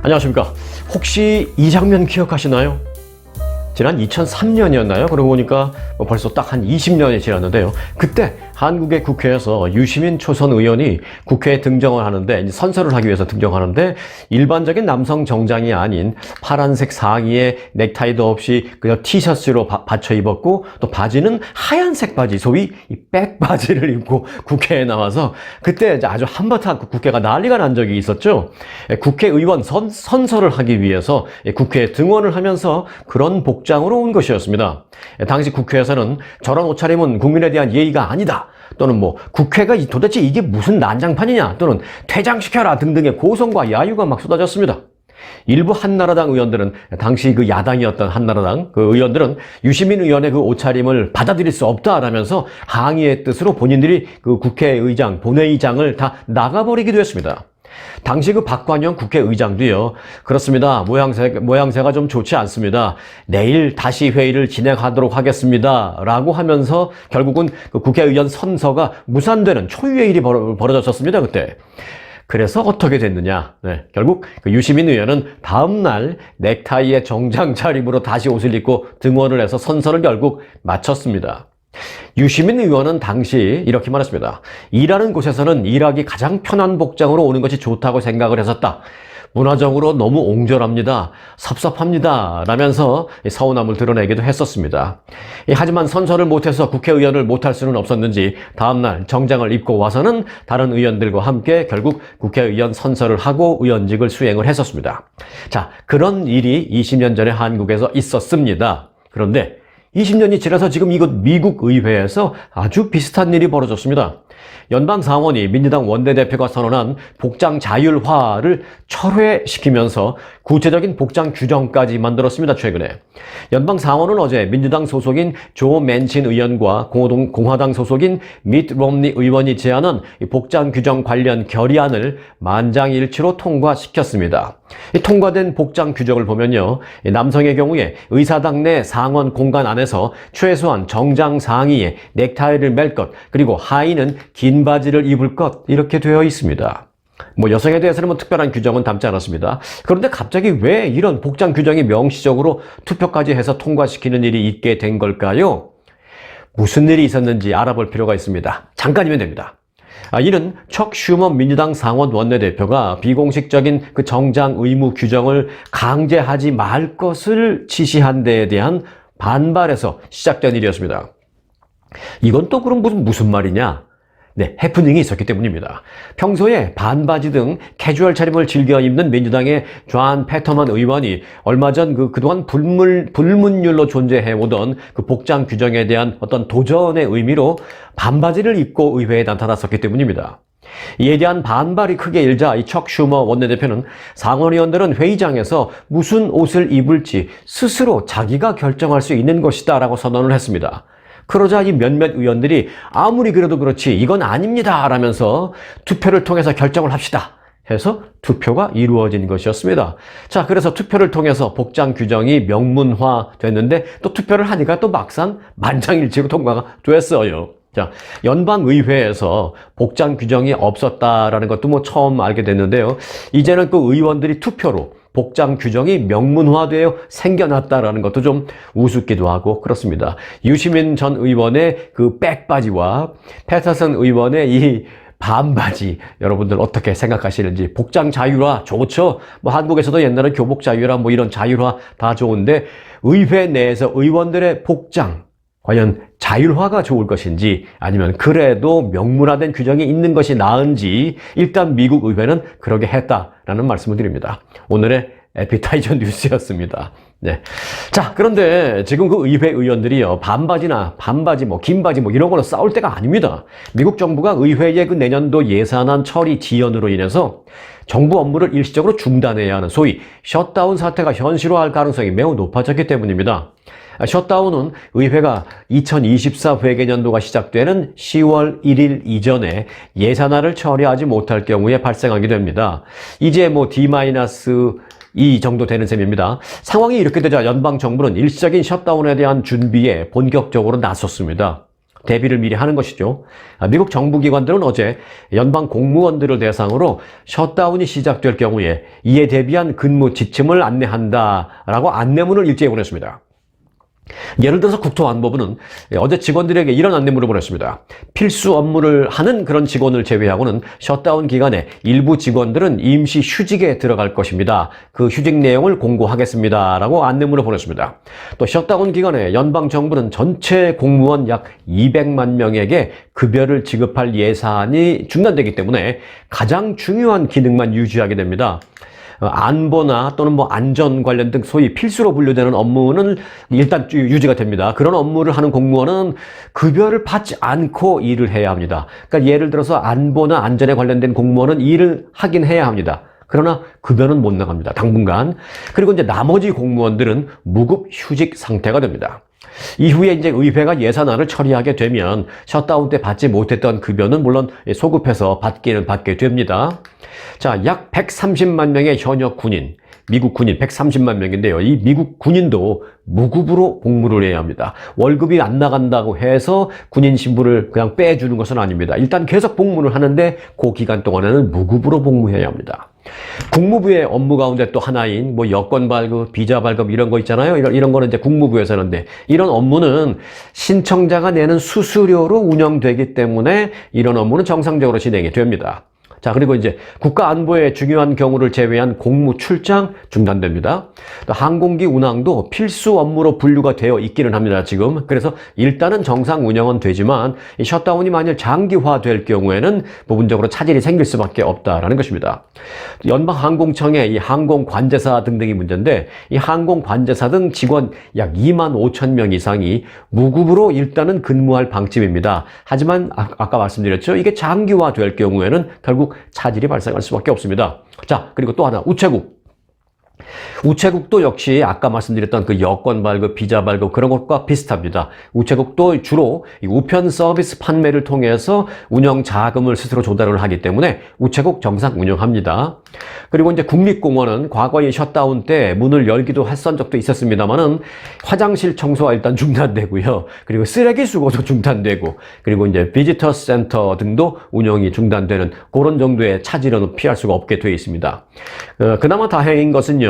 안녕하십니까. 혹시 이 장면 기억하시나요? 지난 2003년이었나요? 그러고 보니까 벌써 딱 한 20년이 지났는데요. 그때 한국의 국회에서 유시민 초선 의원이 국회에 등장을 하는데, 이제 선서를 하기 위해서 등장하는데, 일반적인 남성 정장이 아닌 파란색 상의에 넥타이도 없이 그냥 티셔츠로 받쳐 입었고, 또 바지는 하얀색 바지, 소위 이 백바지를 입고 국회에 나와서 그때 아주 한바탕 국회가 난리가 난 적이 있었죠. 국회의원 선서를 하기 위해서 국회에 등원을 하면서 그런 복장으로 온 것이었습니다. 당시 국회에서는 저런 옷차림은 국민에 대한 예의가 아니다, 또는 국회가 도대체 이게 무슨 난장판이냐, 또는 퇴장시켜라 등등의 고성과 야유가 막 쏟아졌습니다. 일부 한나라당 의원들은, 당시 그 야당이었던 한나라당 그 의원들은 유시민 의원의 그 옷차림을 받아들일 수 없다라면서 항의의 뜻으로 본인들이 그 국회의장, 본회의장을 다 나가버리기도 했습니다. 당시 그 박관영 국회의장도요, 그렇습니다. 모양새가 좀 좋지 않습니다. 내일 다시 회의를 진행하도록 하겠습니다. 라고 하면서 결국은 그 국회의원 선서가 무산되는 초유의 일이 벌어졌었습니다, 그때. 그래서 어떻게 됐느냐. 결국 그 유시민 의원은 다음날 넥타이에 정장 차림으로 다시 옷을 입고 등원을 해서 선서를 결국 마쳤습니다. 유시민 의원은 당시 이렇게 말했습니다. 일하는 곳에서는 일하기 가장 편한 복장으로 오는 것이 좋다고 생각을 했었다. 문화적으로 너무 옹졸합니다. 섭섭합니다. 라면서 서운함을 드러내기도 했었습니다. 하지만 선서를 못해서 국회의원을 못할 수는 없었는지 다음날 정장을 입고 와서는 다른 의원들과 함께 결국 국회의원 선서를 하고 의원직을 수행을 했었습니다. 자, 그런 일이 20년 전에 한국에서 있었습니다. 그런데 20년이 지나서 지금 이곳 미국 의회에서 아주 비슷한 일이 벌어졌습니다. 연방 상원이 민주당 원내대표가 선언한 복장 자율화를 철회시키면서 구체적인 복장 규정까지 만들었습니다, 최근에. 연방 상원은 어제 민주당 소속인 조 맨친 의원과 공화당 소속인 미트 롬니 의원이 제안한 복장 규정 관련 결의안을 만장일치로 통과시켰습니다. 통과된 복장 규정을 보면요, 남성의 경우에 의사당 내 상원 공간 안에서 최소한 정장 상의에 넥타이를 맬 것, 그리고 하의는 긴 바지를 입을 것, 이렇게 되어 있습니다. 여성에 대해서는 특별한 규정은 담지 않았습니다. 그런데 갑자기 왜 이런 복장 규정이 명시적으로 투표까지 해서 통과시키는 일이 있게 된 걸까요? 무슨 일이 있었는지 알아볼 필요가 있습니다. 잠깐이면 됩니다. 이는 척 슈머 민주당 상원 원내대표가 비공식적인 그 정장 의무 규정을 강제하지 말 것을 지시한 데에 대한 반발에서 시작된 일이었습니다. 이건 또 그럼 무슨 말이냐? 네, 해프닝이 있었기 때문입니다. 평소에 반바지 등 캐주얼 차림을 즐겨 입는 민주당의 존 패터먼 의원이 얼마 전 그동안 불문율로 존재해오던 그 복장 규정에 대한 어떤 도전의 의미로 반바지를 입고 의회에 나타났었기 때문입니다. 이에 대한 반발이 크게 일자 이 척 슈머 원내대표는 상원의원들은 회의장에서 무슨 옷을 입을지 스스로 자기가 결정할 수 있는 것이다 라고 선언을 했습니다. 그러자 이 몇몇 의원들이 아무리 그래도 그렇지 이건 아닙니다 라면서 투표를 통해서 결정을 합시다 해서 투표가 이루어진 것이었습니다. 자, 그래서 투표를 통해서 복장 규정이 명문화 됐는데, 또 투표를 하니까 또 막상 만장일치로 통과가 됐어요. 자, 연방의회에서 복장 규정이 없었다라는 것도 처음 알게 됐는데요. 이제는 그 의원들이 투표로 복장 규정이 명문화되어 생겨났다라는 것도 좀 우습기도 하고 그렇습니다. 유시민 전 의원의 그 백바지와 패터슨 의원의 이 반바지, 여러분들 어떻게 생각하시는지. 복장 자율화 좋죠. 한국에서도 옛날에 교복 자율화 이런 자율화 다 좋은데, 의회 내에서 의원들의 복장 과연 자율화가 좋을 것인지, 아니면 그래도 명문화된 규정이 있는 것이 나은지, 일단 미국 의회는 그러게 했다라는 말씀을 드립니다. 오늘의 에피타이저 뉴스였습니다. 네. 자, 그런데 지금 그 의회 의원들이요, 반바지나 반바지, 긴 바지 이런 걸로 싸울 때가 아닙니다. 미국 정부가 의회의 그 내년도 예산안 처리 지연으로 인해서 정부 업무를 일시적으로 중단해야 하는 소위 셧다운 사태가 현실화할 가능성이 매우 높아졌기 때문입니다. 셧다운은 의회가 2024 회계년도가 시작되는 10월 1일 이전에 예산안을 처리하지 못할 경우에 발생하게 됩니다. 이제 D-2 정도 되는 셈입니다. 상황이 이렇게 되자 연방 정부는 일시적인 셧다운에 대한 준비에 본격적으로 나섰습니다. 대비를 미리 하는 것이죠. 미국 정부기관들은 어제 연방 공무원들을 대상으로 셧다운이 시작될 경우에 이에 대비한 근무 지침을 안내한다라고 안내문을 일제히 보냈습니다. 예를 들어서 국토안보부는 어제 직원들에게 이런 안내문을 보냈습니다. 필수 업무를 하는 그런 직원을 제외하고는 셧다운 기간에 일부 직원들은 임시 휴직에 들어갈 것입니다. 그 휴직 내용을 공고하겠습니다. 라고 안내문을 보냈습니다. 또 셧다운 기간에 연방정부는 전체 공무원 약 200만 명에게 급여를 지급할 예산이 중단되기 때문에 가장 중요한 기능만 유지하게 됩니다. 안보나 또는 뭐 안전 관련 등 소위 필수로 분류되는 업무는 일단 유지가 됩니다. 그런 업무를 하는 공무원은 급여를 받지 않고 일을 해야 합니다. 그러니까 예를 들어서 안보나 안전에 관련된 공무원은 일을 하긴 해야 합니다. 그러나 급여는 못 나갑니다. 당분간. 그리고 이제 나머지 공무원들은 무급 휴직 상태가 됩니다. 이후에 이제 의회가 예산안을 처리하게 되면 셧다운 때 받지 못했던 급여는 물론 소급해서 받기는 받게 됩니다. 자, 약 130만 명의 현역 군인, 미국 군인 130만 명인데요. 이 미국 군인도 무급으로 복무를 해야 합니다. 월급이 안 나간다고 해서 군인 신분을 그냥 빼주는 것은 아닙니다. 일단 계속 복무를 하는데 그 기간 동안에는 무급으로 복무해야 합니다. 국무부의 업무 가운데 또 하나인 뭐 여권 발급, 비자 발급 이런 거 있잖아요. 이런 거는 이제 국무부에서 하는데 이런 업무는 신청자가 내는 수수료로 운영되기 때문에 이런 업무는 정상적으로 진행이 됩니다. 자, 그리고 이제 국가 안보에 중요한 경우를 제외한 공무 출장 중단됩니다. 또 항공기 운항도 필수 업무로 분류가 되어 있기는 합니다, 지금. 그래서 일단은 정상 운영은 되지만 이 셧다운이 만일 장기화될 경우에는 부분적으로 차질이 생길 수밖에 없다라는 것입니다. 연방항공청의 이 항공관제사 등등이 문제인데 이 항공관제사 등 직원 약 2만 5천 명 이상이 무급으로 일단은 근무할 방침입니다. 하지만 아까 말씀드렸죠. 이게 장기화될 경우에는 결국 차질이 발생할 수밖에 없습니다. 자, 그리고 또 하나, 우체국. 우체국도 역시 아까 말씀드렸던 그 여권 발급, 비자 발급 그런 것과 비슷합니다. 우체국도 주로 우편 서비스 판매를 통해서 운영 자금을 스스로 조달을 하기 때문에 우체국 정상 운영합니다. 그리고 이제 국립공원은 과거에 셧다운 때 문을 열기도 했던 적도 있었습니다만은 화장실 청소가 일단 중단되고요. 그리고 쓰레기 수거도 중단되고 그리고 이제 비지터 센터 등도 운영이 중단되는 그런 정도의 차질은 피할 수가 없게 되어 있습니다. 그나마 다행인 것은요.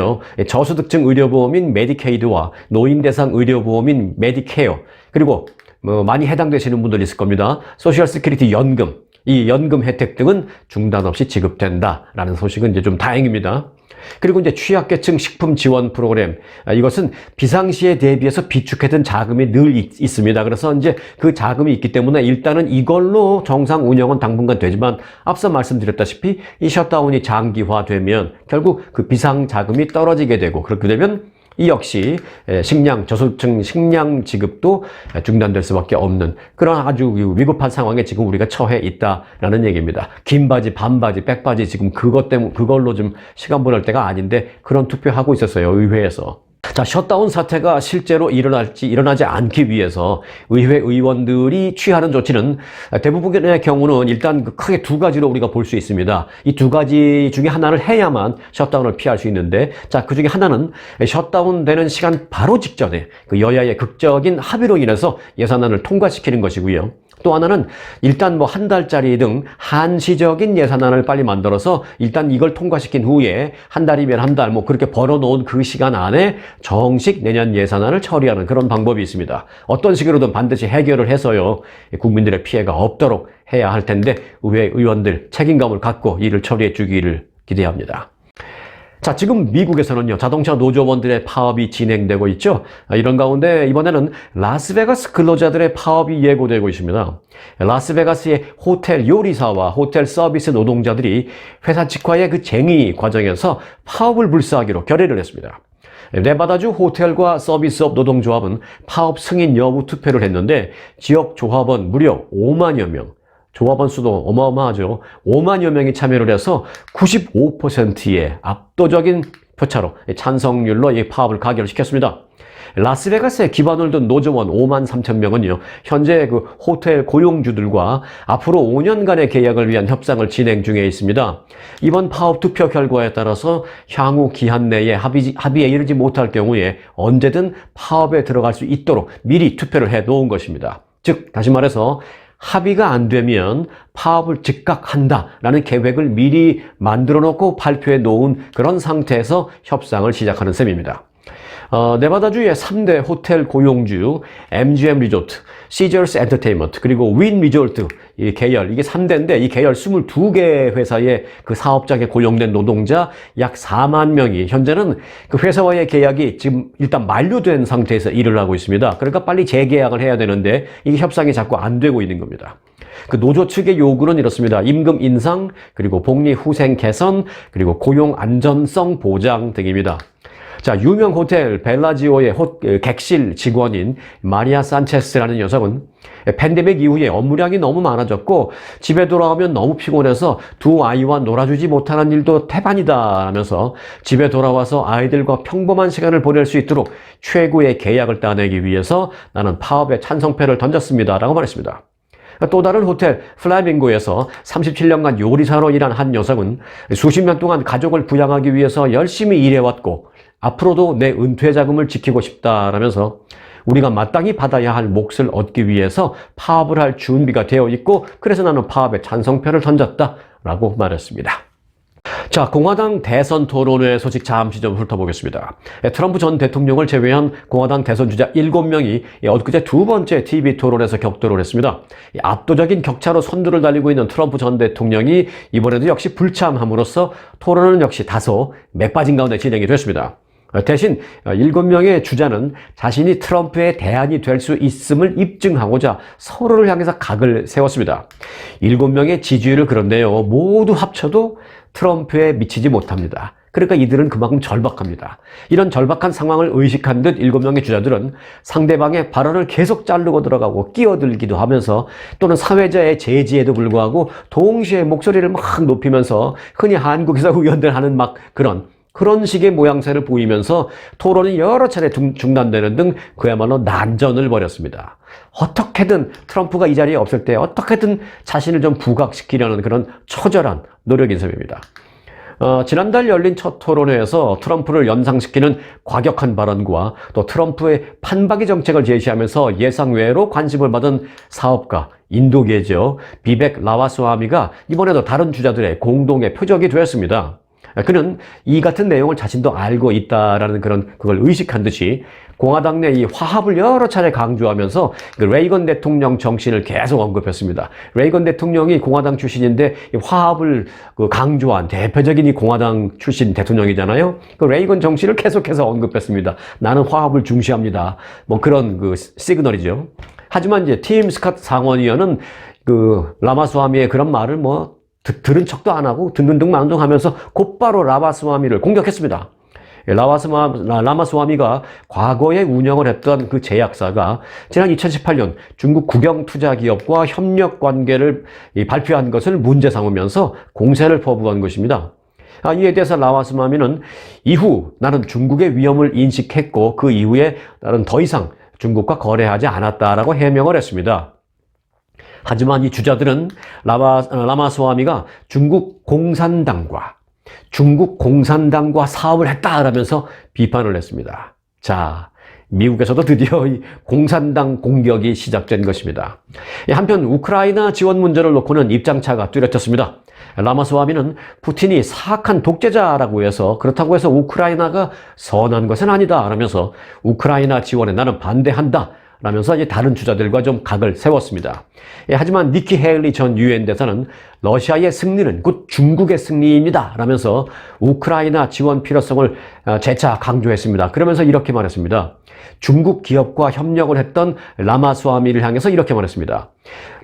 저소득층 의료보험인 메디케이드와 노인 대상 의료보험인 메디케어 그리고 많이 해당되시는 분들 있을 겁니다. 소셜 시큐리티 연금, 이 연금 혜택 등은 중단 없이 지급된다라는 소식은 이제 좀 다행입니다. 그리고 이제 취약계층 식품 지원 프로그램, 이것은 비상시에 대비해서 비축했던 자금이 늘 있습니다. 그래서 이제 그 자금이 있기 때문에 일단은 이걸로 정상 운영은 당분간 되지만 앞서 말씀드렸다시피 이 셧다운이 장기화되면 결국 그 비상 자금이 떨어지게 되고 그렇게 되면 이 역시 저소득층 식량 지급도 중단될 수밖에 없는 그런 아주 위급한 상황에 지금 우리가 처해 있다라는 얘기입니다. 긴 바지, 반바지, 백바지 지금 그걸로 좀 시간 보낼 때가 아닌데 그런 투표하고 있었어요, 의회에서. 자, 셧다운 사태가 실제로 일어나지 않기 위해서 의회 의원들이 취하는 조치는 대부분의 경우는 일단 크게 두 가지로 우리가 볼 수 있습니다. 이 두 가지 중에 하나를 해야만 셧다운을 피할 수 있는데, 자, 그 중에 하나는 셧다운 되는 시간 바로 직전에 그 여야의 극적인 합의로 인해서 예산안을 통과시키는 것이고요. 또 하나는 일단 뭐 한 달짜리 등 한시적인 예산안을 빨리 만들어서 일단 이걸 통과시킨 후에 한 달이면 한 달 뭐 그렇게 벌어놓은 그 시간 안에 정식 내년 예산안을 처리하는 그런 방법이 있습니다. 어떤 식으로든 반드시 해결을 해서요, 국민들의 피해가 없도록 해야 할 텐데 의회 의원들 책임감을 갖고 이를 처리해 주기를 기대합니다. 자, 지금 미국에서는요, 자동차 노조원들의 파업이 진행되고 있죠. 이런 가운데 이번에는 라스베가스 근로자들의 파업이 예고되고 있습니다. 라스베가스의 호텔 요리사와 호텔 서비스 노동자들이 회사 직화의 그 쟁의 과정에서 파업을 불사하기로 결의를 했습니다. 네바다주 호텔과 서비스업 노동조합은 파업 승인 여부 투표를 했는데 지역 조합원 무려 5만여 명, 조합원 수도 어마어마하죠. 5만여 명이 참여를 해서 95%의 압도적인 표차로 찬성률로 이 파업을 가결시켰습니다. 라스베가스에 기반을 둔 노조원 5만 3천 명은요, 현재 그 호텔 고용주들과 앞으로 5년간의 계약을 위한 협상을 진행 중에 있습니다. 이번 파업 투표 결과에 따라서 향후 기한 내에 합의에 이르지 못할 경우에 언제든 파업에 들어갈 수 있도록 미리 투표를 해 놓은 것입니다. 즉 다시 말해서 합의가 안 되면 파업을 즉각 한다라는 계획을 미리 만들어 놓고 발표해 놓은 그런 상태에서 협상을 시작하는 셈입니다. 네바다주의 3대 호텔 고용주 MGM 리조트, 시저스 엔터테인먼트, 그리고 윈 리조트 이 계열, 이게 3대인데 이 계열 22개 회사의 그 사업장에 고용된 노동자 약 4만 명이 현재는 그 회사와의 계약이 지금 일단 만료된 상태에서 일을 하고 있습니다. 그러니까 빨리 재계약을 해야 되는데 이게 협상이 자꾸 안 되고 있는 겁니다. 그 노조 측의 요구는 이렇습니다. 임금 인상, 그리고 복리 후생 개선, 그리고 고용 안전성 보장 등입니다. 자, 유명 호텔 벨라지오의 객실 직원인 마리아 산체스라는 여성은 팬데믹 이후에 업무량이 너무 많아졌고 집에 돌아오면 너무 피곤해서 두 아이와 놀아주지 못하는 일도 태반이다 하면서 집에 돌아와서 아이들과 평범한 시간을 보낼 수 있도록 최고의 계약을 따내기 위해서 나는 파업에 찬성표를 던졌습니다 라고 말했습니다. 또 다른 호텔 플라밍고에서 37년간 요리사로 일한 한 여성은 수십 년 동안 가족을 부양하기 위해서 열심히 일해왔고 앞으로도 내 은퇴 자금을 지키고 싶다라면서 우리가 마땅히 받아야 할 몫을 얻기 위해서 파업을 할 준비가 되어 있고 그래서 나는 파업에 찬성표를 던졌다라고 말했습니다. 자, 공화당 대선 토론회 소식 잠시 좀 훑어보겠습니다. 트럼프 전 대통령을 제외한 공화당 대선 주자 7명이 엊그제 두 번째 TV 토론에서 격돌을 했습니다. 압도적인 격차로 선두를 달리고 있는 트럼프 전 대통령이 이번에도 역시 불참함으로써 토론은 역시 다소 맥빠진 가운데 진행이 됐습니다. 대신 7명의 주자는 자신이 트럼프의 대안이 될 수 있음을 입증하고자 서로를 향해서 각을 세웠습니다. 7명의 지지율을 그런데요, 모두 합쳐도 트럼프에 미치지 못합니다. 그러니까 이들은 그만큼 절박합니다. 이런 절박한 상황을 의식한 듯 7명의 주자들은 상대방의 발언을 계속 자르고 들어가고 끼어들기도 하면서 또는 사회자의 제지에도 불구하고 동시에 목소리를 막 높이면서 흔히 한국에서 의원들 하는 막 그런 식의 모양새를 보이면서 토론이 여러 차례 중단되는 등 그야말로 난전을 벌였습니다. 어떻게든 트럼프가 이 자리에 없을 때 어떻게든 자신을 좀 부각시키려는 그런 처절한 노력인 셈입니다. 지난달 열린 첫 토론회에서 트럼프를 연상시키는 과격한 발언과 또 트럼프의 판박이 정책을 제시하면서 예상외로 관심을 받은 사업가, 인도계죠. 비벡 라마스와미가 이번에도 다른 주자들의 공동의 표적이 되었습니다. 그는 이 같은 내용을 자신도 알고 있다라는 그걸 의식한 듯이 공화당 내 이 화합을 여러 차례 강조하면서 레이건 대통령 정신을 계속 언급했습니다. 레이건 대통령이 공화당 출신인데 화합을 강조한 대표적인 이 공화당 출신 대통령이잖아요. 그 레이건 정신을 계속해서 언급했습니다. 나는 화합을 중시합니다. 뭐 그런 시그널이죠. 하지만 이제 팀 스캇 상원의원은 라마스와미의 그런 말을 들은 척도 안 하고 듣는 등 만족하면서 곧바로 라마스와미를 공격했습니다. 라마스와미가 과거에 운영을 했던 그 제약사가 지난 2018년 중국 국영투자기업과 협력 관계를 발표한 것을 문제 삼으면서 공세를 퍼부은 것입니다. 이에 대해서 라마스와미는 이후 나는 중국의 위험을 인식했고 그 이후에 나는 더 이상 중국과 거래하지 않았다라고 해명을 했습니다. 하지만 이 주자들은 라마스와미가 중국 공산당과 사업을 했다라면서 비판을 했습니다. 자, 미국에서도 드디어 이 공산당 공격이 시작된 것입니다. 한편 우크라이나 지원 문제를 놓고는 입장차가 뚜렷했습니다. 라마스와미는 푸틴이 사악한 독재자라고 해서 그렇다고 해서 우크라이나가 선한 것은 아니다 라면서 우크라이나 지원에 나는 반대한다 라면서 이제 다른 주자들과 좀 각을 세웠습니다. 하지만 니키 헤일리 전 유엔 대사는 러시아의 승리는 곧 중국의 승리입니다 라면서 우크라이나 지원 필요성을 재차 강조했습니다. 그러면서 이렇게 말했습니다. 중국 기업과 협력을 했던 라마스와미를 향해서 이렇게 말했습니다.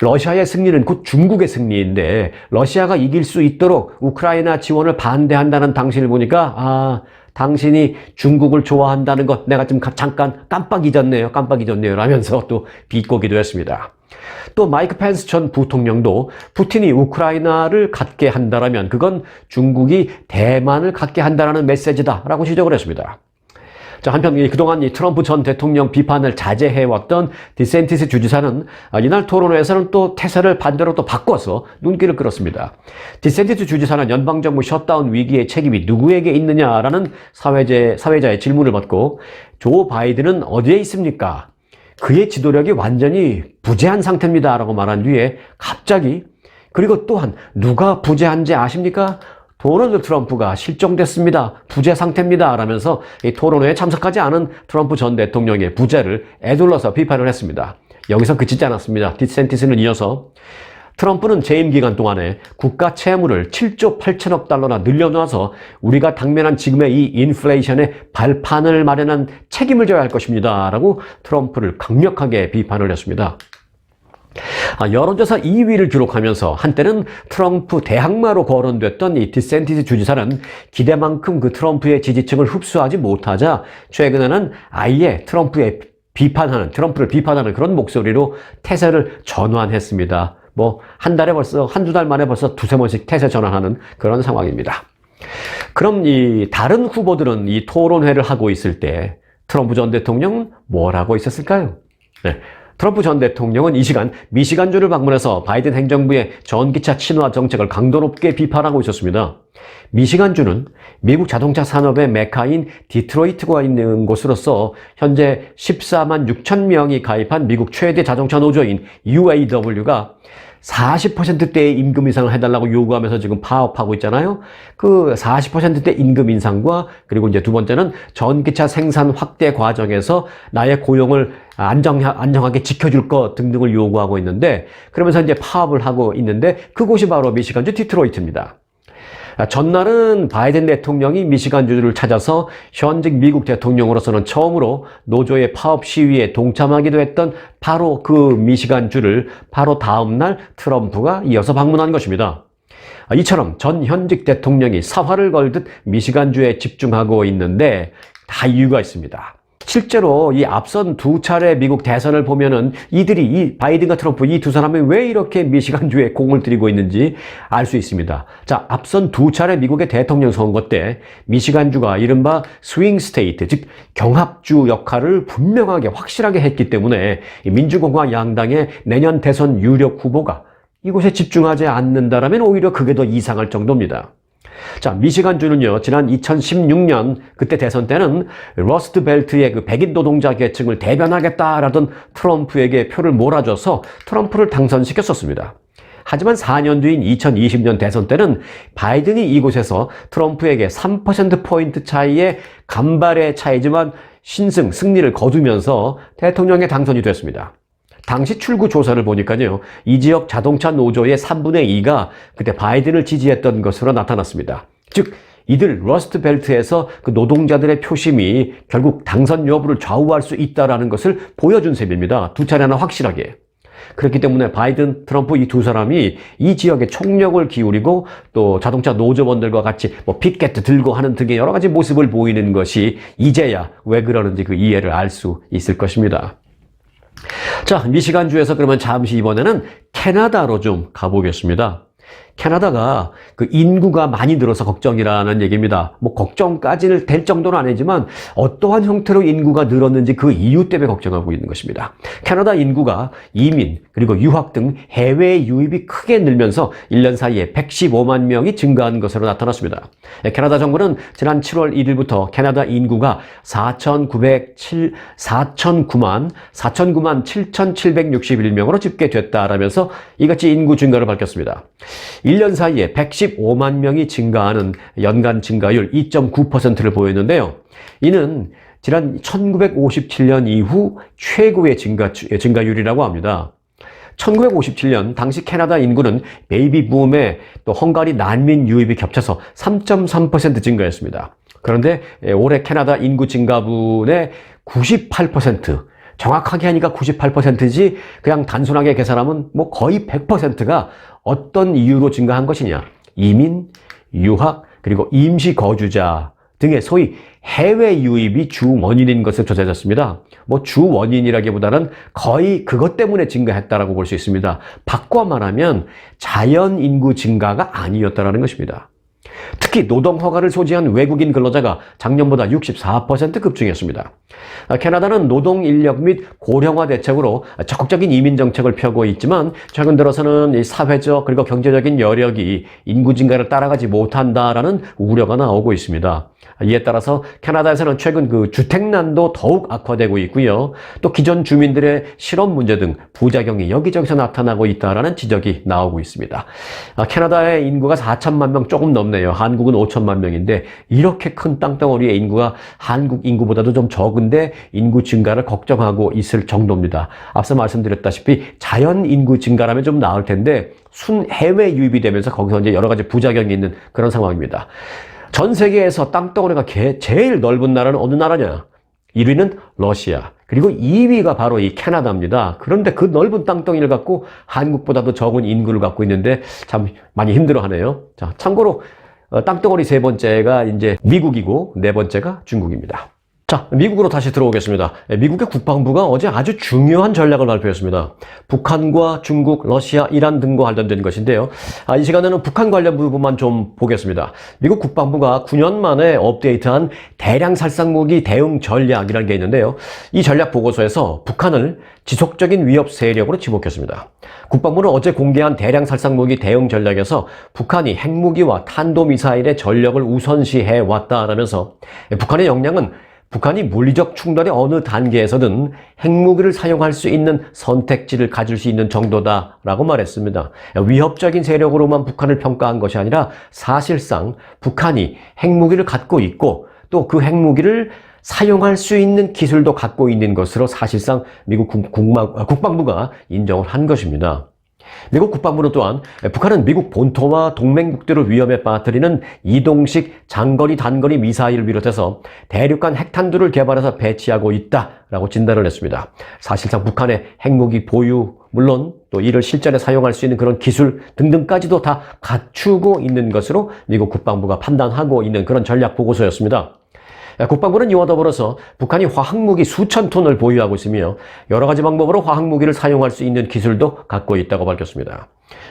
러시아의 승리는 곧 중국의 승리인데 러시아가 이길 수 있도록 우크라이나 지원을 반대한다는 당신을 보니까 당신이 중국을 좋아한다는 것 내가 좀 잠깐 깜빡 잊었네요 라면서 또 비꼬기도 했습니다. 또 마이크 펜스 전 부통령도 푸틴이 우크라이나를 갖게 한다라면 그건 중국이 대만을 갖게 한다라는 메시지다라고 지적을 했습니다. 자, 한편 그동안 이 트럼프 전 대통령 비판을 자제해왔던 디센티스 주지사는 이날 토론회에서는 또 태세를 반대로 또 바꿔서 눈길을 끌었습니다. 디센티스 주지사는 연방정부 셧다운 위기의 책임이 누구에게 있느냐라는 사회자의 질문을 받고 조 바이든은 어디에 있습니까? 그의 지도력이 완전히 부재한 상태입니다 라고 말한 뒤에 갑자기 그리고 또한 누가 부재한지 아십니까? 도널드 트럼프가 실종됐습니다. 부재 상태입니다. 라면서 이 토론회에 참석하지 않은 트럼프 전 대통령의 부재를 에둘러서 비판을 했습니다. 여기서 그치지 않았습니다. 디센티스는 이어서 트럼프는 재임 기간 동안에 국가 채무를 7조 8천억 달러나 늘려놔서 우리가 당면한 지금의 이 인플레이션의 발판을 마련한 책임을 져야 할 것입니다. 라고 트럼프를 강력하게 비판을 했습니다. 여론조사 2위를 기록하면서 한때는 트럼프 대항마로 거론됐던 이 디센티스 주지사는 기대만큼 그 트럼프의 지지층을 흡수하지 못하자 최근에는 아예 트럼프를 비판하는 그런 목소리로 태세를 전환했습니다. 한두 달 만에 벌써 두세 번씩 태세 전환하는 그런 상황입니다. 그럼 이 다른 후보들은 이 토론회를 하고 있을 때 트럼프 전 대통령은 뭘 하고 있었을까요? 네. 트럼프 전 대통령은 이 시간 미시간주를 방문해서 바이든 행정부의 전기차 친화 정책을 강도 높게 비판하고 있었습니다. 미시간주는 미국 자동차 산업의 메카인 디트로이트가 있는 곳으로서 현재 14만 6천 명이 가입한 미국 최대 자동차 노조인 UAW가 40%대의 임금 인상을 해달라고 요구하면서 지금 파업하고 있잖아요. 그 40%대 임금 인상과 그리고 이제 두 번째는 전기차 생산 확대 과정에서 나의 고용을 안정하게 지켜줄 것 등등을 요구하고 있는데 그러면서 이제 파업을 하고 있는데 그곳이 바로 미시간주 디트로이트입니다. 전날은 바이든 대통령이 미시간주를 찾아서 현직 미국 대통령으로서는 처음으로 노조의 파업 시위에 동참하기도 했던 바로 그 미시간주를 바로 다음 날 트럼프가 이어서 방문한 것입니다. 이처럼 전 현직 대통령이 사활을 걸듯 미시간주에 집중하고 있는데 다 이유가 있습니다. 실제로 이 앞선 두 차례 미국 대선을 보면은 이 바이든과 트럼프 이 두 사람이 왜 이렇게 미시간주에 공을 들이고 있는지 알 수 있습니다. 자, 앞선 두 차례 미국의 대통령 선거 때 미시간주가 이른바 스윙 스테이트, 즉 경합주 역할을 분명하게 확실하게 했기 때문에 민주공화 양당의 내년 대선 유력 후보가 이곳에 집중하지 않는다라면 오히려 그게 더 이상할 정도입니다. 자, 미시간주는요, 지난 2016년 그때 대선 때는 러스트 벨트의 그 백인 노동자 계층을 대변하겠다라던 트럼프에게 표를 몰아줘서 트럼프를 당선시켰었습니다. 하지만 4년 뒤인 2020년 대선 때는 바이든이 이곳에서 트럼프에게 3%포인트 차이의 간발의 차이지만 승리를 거두면서 대통령에 당선이 됐습니다. 당시 출구 조사를 보니까요, 이 지역 자동차 노조의 3분의 2가 그때 바이든을 지지했던 것으로 나타났습니다. 즉, 이들 러스트 벨트에서 그 노동자들의 표심이 결국 당선 여부를 좌우할 수 있다는 것을 보여준 셈입니다. 두 차례나 확실하게. 그렇기 때문에 바이든, 트럼프 이 두 사람이 이 지역에 총력을 기울이고 또 자동차 노조원들과 같이 피켓 들고 하는 등의 여러 가지 모습을 보이는 것이 이제야 왜 그러는지 그 이해를 알 수 있을 것입니다. 자, 미시간주에서 그러면 잠시 이번에는 캐나다로 좀 가보겠습니다. 캐나다가 그 인구가 많이 늘어서 걱정이라는 얘기입니다. 걱정까지는 될 정도는 아니지만 어떠한 형태로 인구가 늘었는지 그 이유 때문에 걱정하고 있는 것입니다. 캐나다 인구가 이민 그리고 유학 등 해외 유입이 크게 늘면서 1년 사이에 115만 명이 증가한 것으로 나타났습니다. 캐나다 정부는 지난 7월 1일부터 캐나다 인구가 4,9만 7,761명으로 집계됐다라면서 이같이 인구 증가를 밝혔습니다. 1년 사이에 115만 명이 증가하는 연간 증가율 2.9%를 보였는데요. 이는 지난 1957년 이후 최고의 증가율이라고 합니다. 1957년 당시 캐나다 인구는 베이비 붐에 또 헝가리 난민 유입이 겹쳐서 3.3% 증가했습니다. 그런데 올해 캐나다 인구 증가분의 98%, 정확하게 하니까 98%지 그냥 단순하게 계산하면 거의 100%가 어떤 이유로 증가한 것이냐? 이민, 유학, 그리고 임시 거주자 등의 소위 해외 유입이 주 원인인 것을 조사했습니다. 주 원인이라기보다는 거의 그것 때문에 증가했다라고 볼 수 있습니다. 바꿔 말하면 자연 인구 증가가 아니었다라는 것입니다. 특히 노동허가를 소지한 외국인 근로자가 작년보다 64% 급증했습니다. 캐나다는 노동인력 및 고령화 대책으로 적극적인 이민 정책을 펴고 있지만 최근 들어서는 이 사회적 그리고 경제적인 여력이 인구 증가를 따라가지 못한다라는 우려가 나오고 있습니다. 이에 따라서 캐나다에서는 최근 그 주택난도 더욱 악화되고 있고요. 또 기존 주민들의 실업 문제 등 부작용이 여기저기서 나타나고 있다라는 지적이 나오고 있습니다. 캐나다의 인구가 4천만 명 조금 넘네요. 한국은 5천만 명인데 이렇게 큰 땅덩어리의 인구가 한국 인구보다도 좀 적은데 인구 증가를 걱정하고 있을 정도입니다. 앞서 말씀드렸다시피 자연 인구 증가라면 좀 나을 텐데 순 해외 유입이 되면서 거기서 이제 여러 가지 부작용이 있는 그런 상황입니다. 전 세계에서 땅덩어리가 제일 넓은 나라는 어느 나라냐? 1위는 러시아, 그리고 2위가 바로 이 캐나다입니다. 그런데 그 넓은 땅덩이를 갖고 한국보다도 적은 인구를 갖고 있는데 참 많이 힘들어하네요. 자, 참고로 땅덩어리 세 번째가 이제 미국이고 네 번째가 중국입니다. 자, 미국으로 다시 들어오겠습니다. 미국의 국방부가 어제 아주 중요한 전략을 발표했습니다. 북한과 중국, 러시아, 이란 등과 관련된 것인데요. 이 시간에는 북한 관련 부분만 좀 보겠습니다. 미국 국방부가 9년 만에 업데이트한 대량 살상무기 대응 전략이라는 게 있는데요. 이 전략 보고서에서 북한을 지속적인 위협 세력으로 지목했습니다. 국방부는 어제 공개한 대량 살상무기 대응 전략에서 북한이 핵무기와 탄도미사일의 전력을 우선시해 왔다라면서 북한의 역량은 북한이 물리적 충돌의 어느 단계에서든 핵무기를 사용할 수 있는 선택지를 가질 수 있는 정도다라고 말했습니다. 위협적인 세력으로만 북한을 평가한 것이 아니라 사실상 북한이 핵무기를 갖고 있고 또 그 핵무기를 사용할 수 있는 기술도 갖고 있는 것으로 사실상 미국 국방부가 인정을 한 것입니다. 미국 국방부는 또한 북한은 미국 본토와 동맹국들을 위험에 빠뜨리는 이동식 장거리 단거리 미사일을 비롯해서 대륙간 핵탄두를 개발해서 배치하고 있다라고 진단을 했습니다. 사실상 북한의 핵무기 보유, 물론 또 이를 실전에 사용할 수 있는 그런 기술 등등까지도 다 갖추고 있는 것으로 미국 국방부가 판단하고 있는 그런 전략 보고서였습니다. 국방부는 이와 더불어서 북한이 화학무기 수천 톤을 보유하고 있으며 여러 가지 방법으로 화학무기를 사용할 수 있는 기술도 갖고 있다고 밝혔습니다.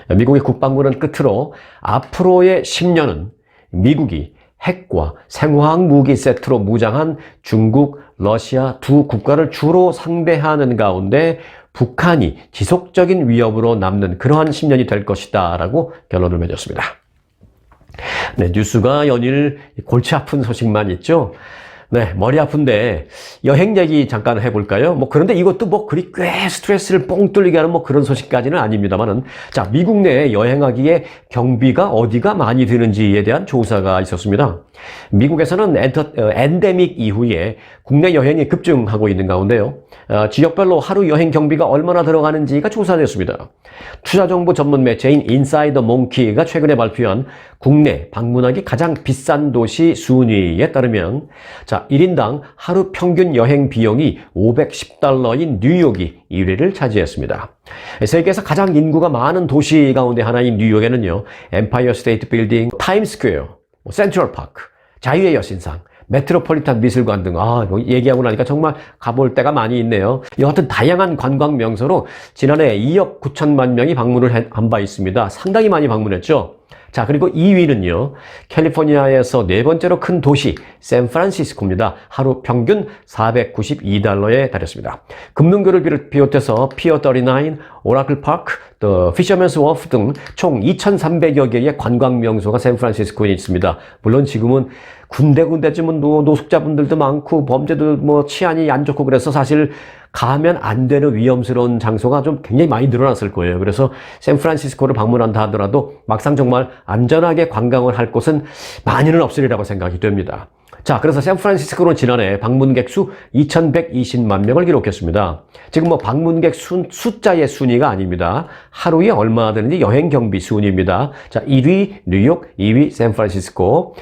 미국의 국방부는 끝으로 앞으로의 10년은 미국이 핵과 생화학무기 세트로 무장한 중국, 러시아 두 국가를 주로 상대하는 가운데 북한이 지속적인 위협으로 남는 그러한 10년이 될 것이다 라고 결론을 맺었습니다. 네, 뉴스가 연일 골치 아픈 소식만 있죠. 네, 머리 아픈데 여행 얘기 잠깐 해볼까요? 그런데 이것도 그리 꽤 스트레스를 뻥 뚫리게 하는 그런 소식까지는 아닙니다만은, 자, 미국 내에 여행하기에 경비가 어디가 많이 드는지에 대한 조사가 있었습니다. 미국에서는 엔데믹 이후에 국내 여행이 급증하고 있는 가운데요. 지역별로 하루 여행 경비가 얼마나 들어가는지가 조사됐습니다. 투자정보 전문 매체인 인사이더 몽키가 최근에 발표한 국내 방문하기 가장 비싼 도시 순위에 따르면, 자, 1인당 하루 평균 여행 비용이 $510인 뉴욕이 1위를 차지했습니다. 세계에서 가장 인구가 많은 도시 가운데 하나인 뉴욕에는요, 엠파이어 스테이트 빌딩, 타임스퀘어, 센트럴 파크, 자유의 여신상, 메트로폴리탄 미술관 등, 얘기하고 나니까 정말 가볼 데가 많이 있네요. 여하튼 다양한 관광 명소로 지난해 2억 9천만 명이 방문을 한 바 있습니다. 상당히 많이 방문했죠. 자, 그리고 2위는요, 캘리포니아에서 네 번째로 큰 도시 샌프란시스코입니다. 하루 평균 $492에 달했습니다. 금문교를 비롯해서 피어 39, 오라클 파크, 또 피셔맨스 워프 등 총 2,300여 개의 관광 명소가 샌프란시스코에 있습니다. 물론 지금은 군데군데쯤은 노숙자분들도 많고 범죄들 치안이 안 좋고 그래서 사실 가면 안 되는 위험스러운 장소가 좀 굉장히 많이 늘어났을 거예요. 그래서 샌프란시스코를 방문한다 하더라도 막상 정말 안전하게 관광을 할 곳은 많이는 없으리라고 생각이 됩니다. 자, 그래서 샌프란시스코는 지난해 방문객 수 2,120만 명을 기록했습니다. 지금 방문객 숫자의 순위가 아닙니다. 하루에 얼마나 드는지 여행 경비 순위입니다. 자, 1위 뉴욕, 2위 샌프란시스코.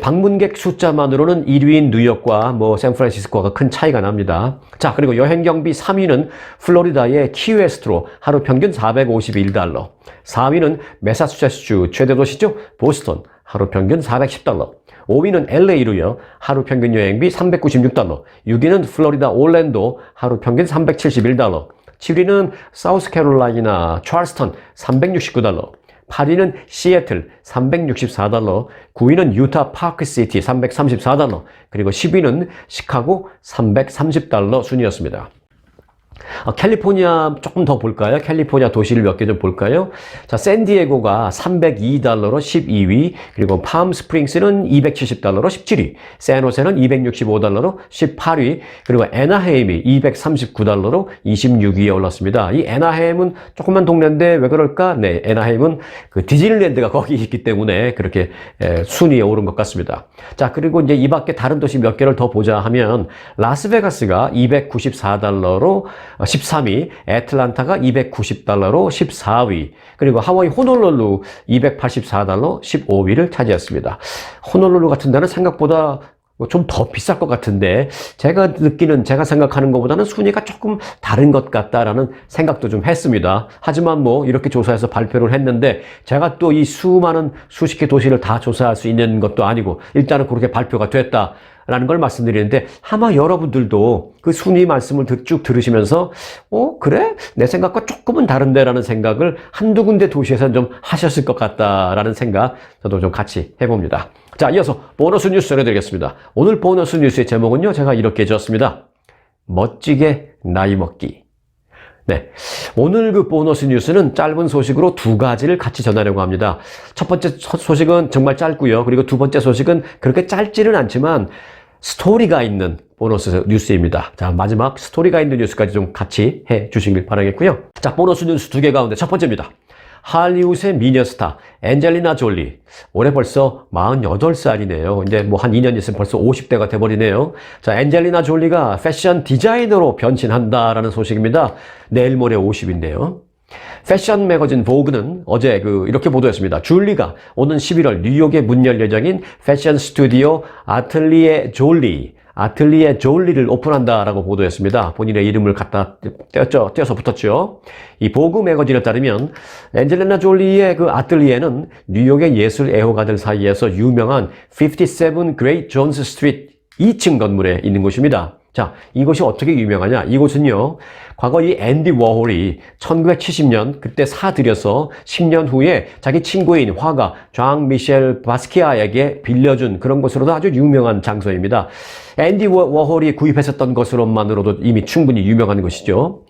방문객 숫자만으로는 1위인 뉴욕과 샌프란시스코가 큰 차이가 납니다. 자, 그리고 여행 경비 3위는 플로리다의 키웨스트로 하루 평균 $451. 4위는 매사추세츠 최대 도시죠. 보스턴, 하루 평균 $410. 5위는 LA로요. 하루 평균 여행비 $396. 6위는 플로리다 올랜도, 하루 평균 $371. 7위는 사우스캐롤라이나 찰스턴 $369. 8위는 시애틀 364달러, 9위는 유타 파크시티 334달러, 그리고 10위는 시카고 330달러 순이었습니다. 캘리포니아 조금 더 볼까요? 캘리포니아 도시를 몇 개 좀 볼까요? 자, 샌디에고가 302달러로 12위, 그리고 팜스프링스는 270달러로 17위, 샌호세는 265달러로 18위, 그리고 애나헤임이 239달러로 26위에 올랐습니다. 이 애나헤임은 조그만 동네인데 왜 그럴까? 네, 애나헤임은 그 디즈니랜드가 거기 있기 때문에 그렇게 순위에 오른 것 같습니다. 자, 그리고 이제 이 밖에 다른 도시 몇 개를 더 보자 하면 라스베가스가 294달러로 13위, 애틀란타가 290달러로 14위, 그리고 하와이 호놀룰루 284달러 15위를 차지했습니다. 호놀룰루 같은 데는 생각보다 좀 더 비쌀 것 같은데 제가 생각하는 것보다는 순위가 조금 다른 것 같다라는 생각도 좀 했습니다. 하지만 뭐 이렇게 조사해서 발표를 했는데 제가 또 이 수많은 수십 개 도시를 다 조사할 수 있는 것도 아니고 일단은 그렇게 발표가 됐다 라는 걸 말씀드리는데 아마 여러분들도 그 순위 말씀을 쭉 들으시면서 그래? 내 생각과 조금은 다른데 라는 생각을 한두 군데 도시에서 좀 하셨을 것 같다라는 생각 저도 좀 같이 해봅니다. 자, 이어서 보너스 뉴스 전해드리겠습니다. 오늘 보너스 뉴스의 제목은요, 제가 이렇게 지었습니다. 멋지게 나이 먹기. 네, 오늘 그 보너스 뉴스는 짧은 소식으로 두 가지를 같이 전하려고 합니다. 첫 번째 소식은 정말 짧고요. 그리고 두 번째 소식은 그렇게 짧지는 않지만 스토리가 있는 보너스 뉴스입니다. 자, 마지막 스토리가 있는 뉴스까지 좀 같이 해 주시길 바라겠고요. 자, 보너스 뉴스 두 개 가운데 첫 번째입니다. 할리우드의 미녀 스타 앤젤리나 졸리, 올해 벌써 48살이네요. 이제 뭐 한 2년 있으면 벌써 50대가 돼버리네요. 자, 앤젤리나 졸리가 패션 디자이너로 변신한다라는 소식입니다. 내일 모레 50인데요. 패션 매거진 보그는 어제 이렇게 보도했습니다. 줄리가 오는 11월 뉴욕에 문 열 예정인 패션 스튜디오 아틀리에 졸리를 오픈한다라고 보도했습니다. 본인의 이름을 갖다 떼어서 붙었죠. 이 보그 매거진에 따르면 앤젤리나 졸리의 그 아틀리에는 뉴욕의 예술 애호가들 사이에서 유명한 57 그레이트 존스 스트리트 2층 건물에 있는 곳입니다. 자, 이곳이 어떻게 유명하냐? 이곳은요, 과거 이 앤디 워홀이 1970년 그때 사들여서 10년 후에 자기 친구인 화가 장 미셸 바스키아에게 빌려준 그런 곳으로도 아주 유명한 장소입니다. 앤디 워홀이 구입했었던 것으로만으로도 이미 충분히 유명한 곳이죠.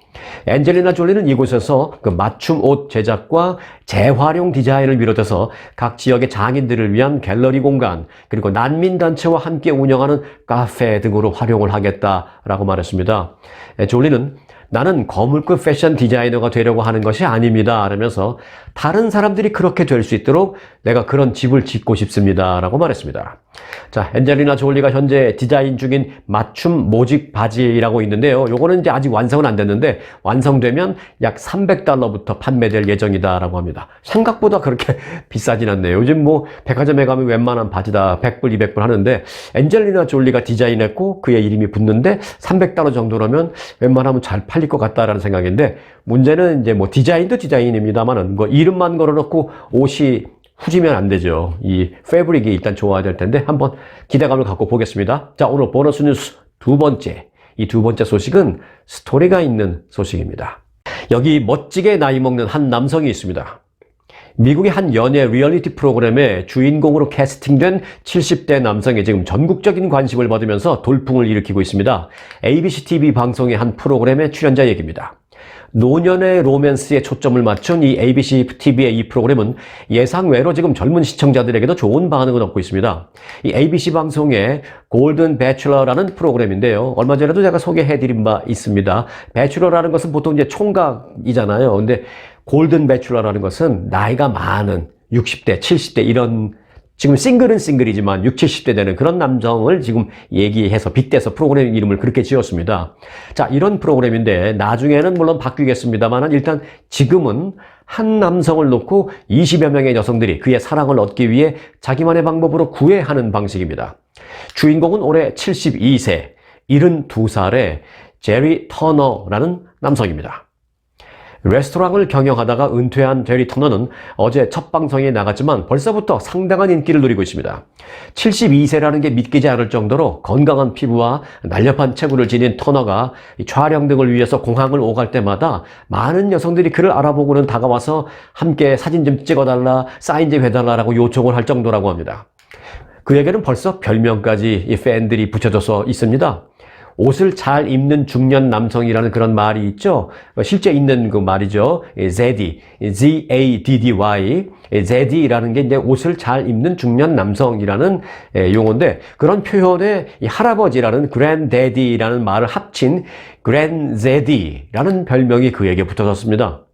앤젤리나 졸리는 이곳에서 그 맞춤 옷 제작과 재활용 디자인을 비롯해서 각 지역의 장인들을 위한 갤러리 공간, 그리고 난민단체와 함께 운영하는 카페 등으로 활용을 하겠다라고 말했습니다. 졸리는 나는 거물급 패션 디자이너가 되려고 하는 것이 아닙니다 라면서 다른 사람들이 그렇게 될 수 있도록 내가 그런 집을 짓고 싶습니다 라고 말했습니다. 자, 앤젤리나 졸리가 현재 디자인 중인 맞춤 모직 바지라고 있는데요. 요거는 이제 아직 완성은 안 됐는데 완성되면 약 $300부터 판매될 예정이다라고 합니다. 생각보다 그렇게 비싸진 않네요. 요즘 뭐 백화점에 가면 웬만한 바지 다 100불, 200불 하는데 앤젤리나 졸리가 디자인했고 그의 이름이 붙는데 $300 정도라면 웬만하면 잘 팔릴 것 같다라는 생각인데 문제는 이제 뭐 디자인도 디자인입니다만은 뭐 이름만 걸어놓고 옷이 후지면 안 되죠. 이 패브릭이 일단 좋아야 될 텐데 한번 기대감을 갖고 보겠습니다. 자, 오늘 보너스 뉴스 두 번째. 이 두 번째 소식은 스토리가 있는 소식입니다. 여기 멋지게 나이 먹는 한 남성이 있습니다. 미국의 한 연예 리얼리티 프로그램에 주인공으로 캐스팅된 70대 남성이 지금 전국적인 관심을 받으면서 돌풍을 일으키고 있습니다. ABC TV 방송의 한 프로그램의 출연자 얘기입니다. 노년의 로맨스에 초점을 맞춘 이 ABC TV의 이 프로그램은 예상외로 지금 젊은 시청자들에게도 좋은 반응을 얻고 있습니다. 이 ABC 방송의 골든 배추러라는 프로그램인데요. 얼마 전에도 제가 소개해드린 바 있습니다. 배추러라는 것은 보통 이제 총각이잖아요. 근데 골든 배추러라는 것은 나이가 많은 60대, 70대 이런 지금 싱글은 싱글이지만 60, 70대 되는 그런 남성을 지금 얘기해서 빗대서 프로그램 이름을 그렇게 지었습니다. 자, 이런 프로그램인데 나중에는 물론 바뀌겠습니다만 일단 지금은 한 남성을 놓고 20여 명의 여성들이 그의 사랑을 얻기 위해 자기만의 방법으로 구애하는 방식입니다. 주인공은 올해 72세, 72살의 제리 터너라는 남성입니다. 레스토랑을 경영하다가 은퇴한 제리 터너는 어제 첫 방송에 나갔지만 벌써부터 상당한 인기를 누리고 있습니다. 72세라는 게 믿기지 않을 정도로 건강한 피부와 날렵한 체구를 지닌 터너가 촬영 등을 위해서 공항을 오갈 때마다 많은 여성들이 그를 알아보고는 다가와서 함께 사진 좀 찍어달라, 사인 좀 해달라고 요청을 할 정도라고 합니다. 그에게는 벌써 별명까지 이 팬들이 붙여져서 있습니다. 옷을 잘 입는 중년 남성이라는 그런 말이 있죠. 실제 있는 그 말이죠. ZADD, Z-A-D-D-Y, ZADD라는 게 이제 옷을 잘 입는 중년 남성이라는 용어인데, 그런 표현에 이 할아버지라는 Granddaddy라는 말을 합친 Grandzaddy라는 별명이 그에게 붙어졌습니다.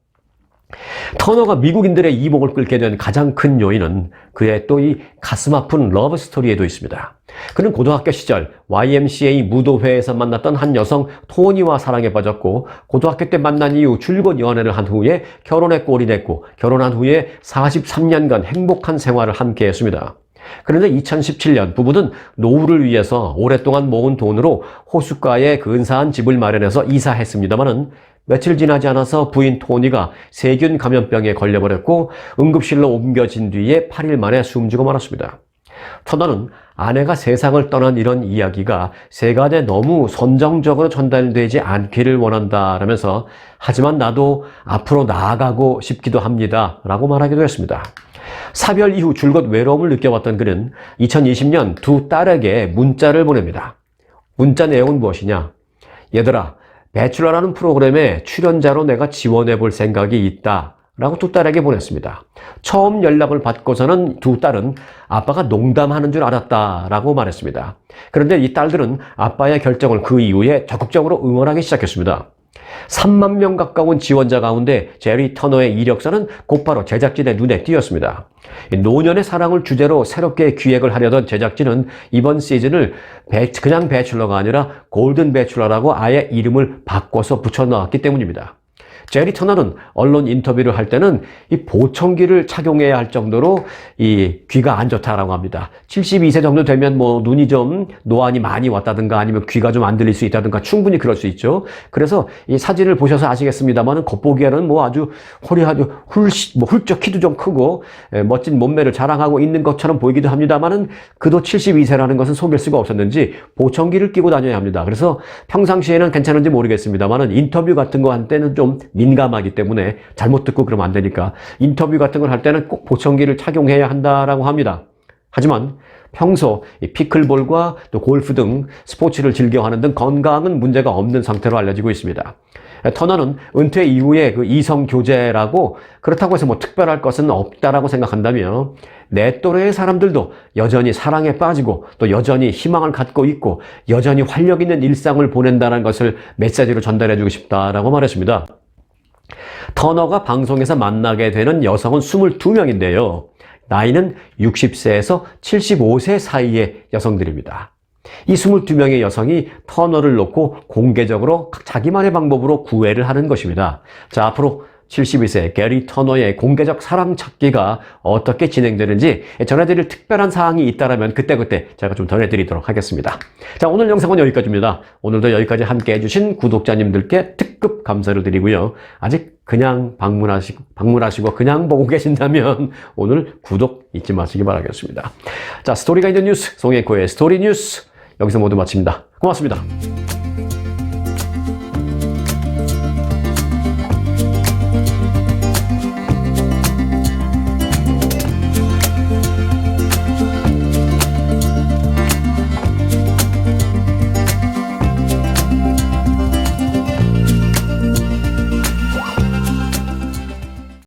터너가 미국인들의 이목을 끌게 된 가장 큰 요인은 그의 또 이 가슴 아픈 러브 스토리에도 있습니다. 그는 고등학교 시절 YMCA 무도회에서 만났던 한 여성 토니와 사랑에 빠졌고, 고등학교 때 만난 이후 줄곧 연애를 한 후에 결혼에 꼴이 됐고, 결혼한 후에 43년간 행복한 생활을 함께 했습니다. 그런데 2017년 부부는 노후를 위해서 오랫동안 모은 돈으로 호숫가에 근사한 집을 마련해서 이사했습니다마는 며칠 지나지 않아서 부인 토니가 세균 감염병에 걸려버렸고 응급실로 옮겨진 뒤에 8일 만에 숨지고 말았습니다. 터너는 아내가 세상을 떠난 이런 이야기가 세간에 너무 선정적으로 전달되지 않기를 원한다라면서, 하지만 나도 앞으로 나아가고 싶기도 합니다 라고 말하기도 했습니다. 사별 이후 줄곧 외로움을 느껴왔던 그는 2020년 두 딸에게 문자를 보냅니다. 문자 내용은 무엇이냐? 얘들아, 배출러라는 프로그램에 출연자로 내가 지원해 볼 생각이 있다 라고 두 딸에게 보냈습니다. 처음 연락을 받고서는 두 딸은 아빠가 농담하는 줄 알았다 라고 말했습니다. 그런데 이 딸들은 아빠의 결정을 그 이후에 적극적으로 응원하기 시작했습니다. 3만 명 가까운 지원자 가운데 제리 터너의 이력서는 곧바로 제작진의 눈에 띄었습니다. 노년의 사랑을 주제로 새롭게 기획을 하려던 제작진은 이번 시즌을 그냥 배출러가 아니라 골든 배출러라고 아예 이름을 바꿔서 붙여넣었기 때문입니다. 제리 터너는 언론 인터뷰를 할 때는 이 보청기를 착용해야 할 정도로 이 귀가 안 좋다라고 합니다. 72세 정도 되면 뭐 눈이 좀 노안이 많이 왔다든가 아니면 귀가 좀 안 들릴 수 있다든가 충분히 그럴 수 있죠. 그래서 이 사진을 보셔서 아시겠습니다만은 겉보기에는 뭐 아주 아주 훌쩍 키도 좀 크고 멋진 몸매를 자랑하고 있는 것처럼 보이기도 합니다만은 그도 72세라는 것은 속일 수가 없었는지 보청기를 끼고 다녀야 합니다. 그래서 평상시에는 괜찮은지 모르겠습니다만은 인터뷰 같은 거 할 때는 좀 민감하기 때문에 잘못 듣고 그러면 안 되니까 인터뷰 같은 걸 할 때는 꼭 보청기를 착용해야 한다라고 합니다. 하지만 평소 피클볼과 또 골프 등 스포츠를 즐겨하는 등 건강은 문제가 없는 상태로 알려지고 있습니다. 터너는 은퇴 이후에 그 이성 교제라고 그렇다고 해서 뭐 특별할 것은 없다라고 생각한다며, 내 또래의 사람들도 여전히 사랑에 빠지고 또 여전히 희망을 갖고 있고 여전히 활력 있는 일상을 보낸다는 것을 메시지로 전달해주고 싶다라고 말했습니다. 터너가 방송에서 만나게 되는 여성은 22명인데요. 나이는 60세에서 75세 사이의 여성들입니다. 이 22명의 여성이 터너를 놓고 공개적으로 자기만의 방법으로 구애를 하는 것입니다. 자, 앞으로 72세 게리 터너의 공개적 사랑 찾기가 어떻게 진행되는지 전해드릴 특별한 사항이 있다면 그때그때 제가 좀 전해드리도록 하겠습니다. 자, 오늘 영상은 여기까지입니다. 오늘도 여기까지 함께 해주신 구독자님들께 특급 감사를 드리고요. 아직 그냥 방문하시고 그냥 보고 계신다면 오늘 구독 잊지 마시기 바라겠습니다. 자, 스토리가 있는 뉴스, 송혜코의 스토리 뉴스 여기서 모두 마칩니다. 고맙습니다.